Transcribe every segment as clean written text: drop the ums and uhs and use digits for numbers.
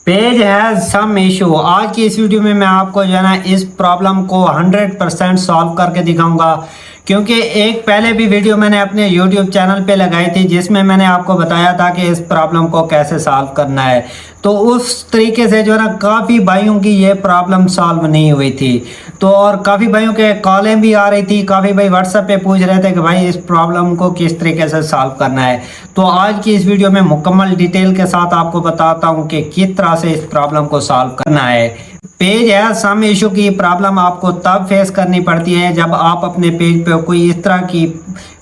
Page has some issue. आज की इस वीडियो में मैं आपको जो है ना इस प्रॉब्लम को 100% सॉल्व करके दिखाऊंगा, क्योंकि एक पहले भी वीडियो मैंने अपने YouTube चैनल पे लगाई थी जिसमें मैंने आपको बताया था कि इस प्रॉब्लम को कैसे सॉल्व करना है। तो उस तरीके से जो है ना काफ़ी भाइयों की ये प्रॉब्लम सॉल्व नहीं हुई थी। तो और काफ़ी भाइयों के कॉलें भी आ रही थी, काफ़ी भाई व्हाट्सएप पे पूछ रहे थे कि भाई इस प्रॉब्लम को किस तरीके से सॉल्व करना है। तो आज की इस वीडियो में मुकम्मल डिटेल के साथ आपको बताता हूँ कि किस तरह से इस प्रॉब्लम को सॉल्व करना है। पेज है सम इशू की प्रॉब्लम आपको तब फेस करनी पड़ती है जब आप अपने पेज पे कोई इस तरह की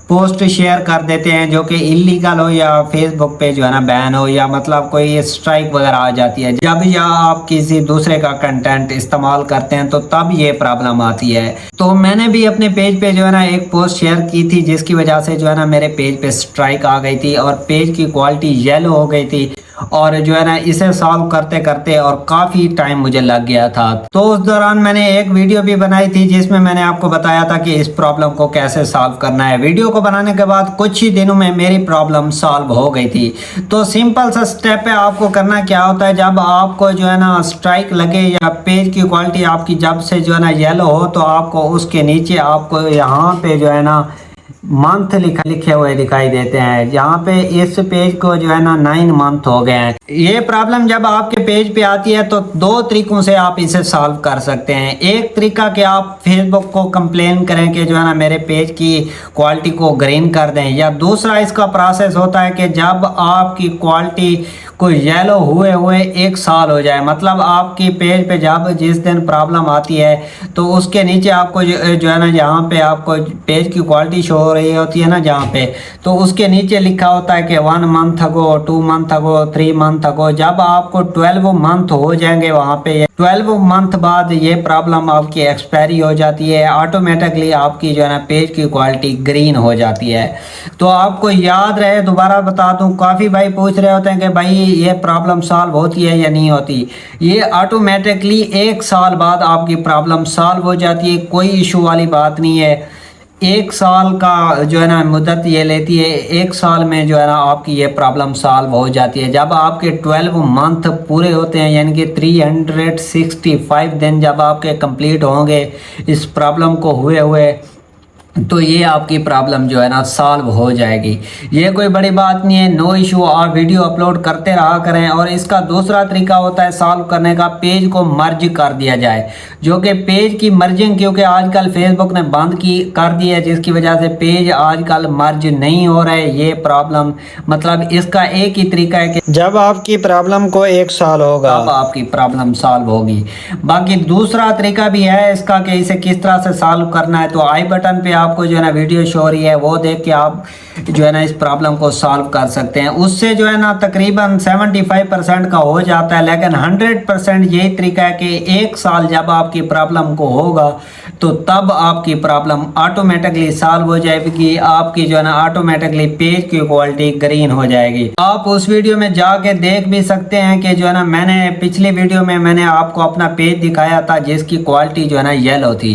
पोस्ट शेयर कर देते हैं जो कि इलीगल हो, या फेसबुक पे जो है ना बैन हो, या मतलब कोई स्ट्राइक वगैरह आ जाती है जब या आप किसी दूसरे का कंटेंट इस्तेमाल करते हैं, तो तब ये प्रॉब्लम आती है। तो मैंने भी अपने पेज पे जो है ना एक पोस्ट शेयर की थी जिसकी वजह से जो है ना मेरे पेज पे स्ट्राइक आ गई थी और पेज की क्वालिटी येलो हो गई थी, और जो है ना इसे सॉल्व करते करते और काफ़ी टाइम मुझे लग गया था। तो उस दौरान मैंने एक वीडियो भी बनाई थी जिसमें मैंने आपको बताया था कि इस प्रॉब्लम को कैसे सॉल्व करना है। वीडियो को बनाने के बाद कुछ ही दिनों में मेरी प्रॉब्लम सॉल्व हो गई थी। तो सिंपल सा स्टेप है, आपको करना क्या होता है, जब आपको जो है ना स्ट्राइक लगे या पेज की क्वालिटी आपकी जब से जो है ना येलो हो, तो आपको उसके नीचे आपको यहाँ पे जो है ना मंथ लिखे हुए दिखाई देते हैं। यहाँ पे इस पेज को जो है ना 9 मंथ हो गए हैं। ये प्रॉब्लम जब आपके पेज पे आती है तो दो तरीकों से आप इसे सॉल्व कर सकते हैं। एक तरीका कि आप फेसबुक को कंप्लेन करें कि जो है ना मेरे पेज की क्वालिटी को ग्रीन कर दें, या दूसरा इसका प्रोसेस होता है कि जब आपकी क्वालिटी को येलो हुए हुए 1 साल हो जाए, मतलब आपकी पेज पे जब जिस दिन प्रॉब्लम आती है तो उसके नीचे आपको जो है ना यहाँ पे आपको पेज की क्वालिटी शो हो रही होती है ना जहाँ पे, तो उसके नीचे लिखा होता है कि 1 month ago, 2 month ago, 3 month ago. जब आपको 12 मंथ हो जाएंगे वहाँ पे, 12 मंथ बाद ये प्रॉब्लम आपकी एक्सपायरी हो जाती है, ऑटोमेटिकली आपकी जो है ना पेज की क्वालिटी ग्रीन हो जाती है। तो आपको याद रहे, दोबारा बता दूं, काफ़ी भाई पूछ रहे होते हैं कि भाई ये प्रॉब्लम सॉल्व होती है या नहीं होती। ये ऑटोमेटिकली 1 साल बाद आपकी प्रॉब्लम सॉल्व हो जाती है, कोई इशू वाली बात नहीं है। 1 साल का जो है ना मुद्दत ये लेती है, 1 साल में जो है ना आपकी ये प्रॉब्लम सॉल्व हो जाती है। जब आपके 12 मंथ पूरे होते हैं, यानी कि 365 दिन जब आपके कंप्लीट होंगे इस प्रॉब्लम को हुए हुए, तो ये आपकी प्रॉब्लम जो है ना सॉल्व हो जाएगी। ये कोई बड़ी बात नहीं है, नो इशू। आप वीडियो अपलोड करते रहा करें। और इसका दूसरा तरीका होता है सॉल्व करने का, पेज को मर्ज कर दिया जाए, जो कि पेज की मर्जिंग क्योंकि आजकल फेसबुक ने बंद कर दी है, जिसकी वजह से पेज आजकल मर्ज नहीं हो रहे। ये प्रॉब्लम मतलब इसका एक ही तरीका है कि जब आपकी प्रॉब्लम को 1 साल होगा तब आपकी प्रॉब्लम सॉल्व होगी। बाकी दूसरा तरीका भी है इसका कि इसे किस तरह से सॉल्व करना है। तो आई बटन पे आपको जो है ना वीडियो शो हो रही है, वो देख के आप जो है ना इस प्रॉब्लम को सॉल्व कर सकते हैं। उससे जो है ना तकरीबन 75% का हो जाता है, लेकिन 100% यही तरीका है कि 1 साल जब आपकी प्रॉब्लम को होगा तो तब आपकी प्रॉब्लम ऑटोमेटिकली सॉल्व हो जाएगी। आपकी जो है ना ऑटोमेटिकली पेज की क्वालिटी ग्रीन हो जाएगी। आप उस वीडियो में जाके देख भी सकते हैं कि जो है ना मैंने पिछली वीडियो में मैंने आपको अपना पेज दिखाया था जिसकी क्वालिटी जो है ना येलो थी।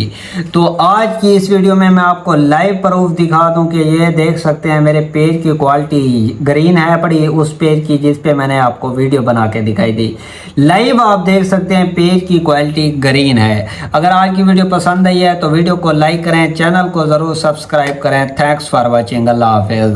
तो आज की इस वीडियो में मैं आपको लाइव प्रूफ दिखा दूं कि ये देख सकते हैं मेरे पेज की क्वालिटी ग्रीन है पड़ी उस पेज की जिस पे मैंने आपको वीडियो बना के दिखाई दी। लाइव आप देख सकते हैं पेज की क्वालिटी ग्रीन है। अगर आज की वीडियो पसंद आई है तो वीडियो को लाइक करें, चैनल को ज़रूर सब्सक्राइब करें। Thanks for watching. अल्लाह हाफिज़।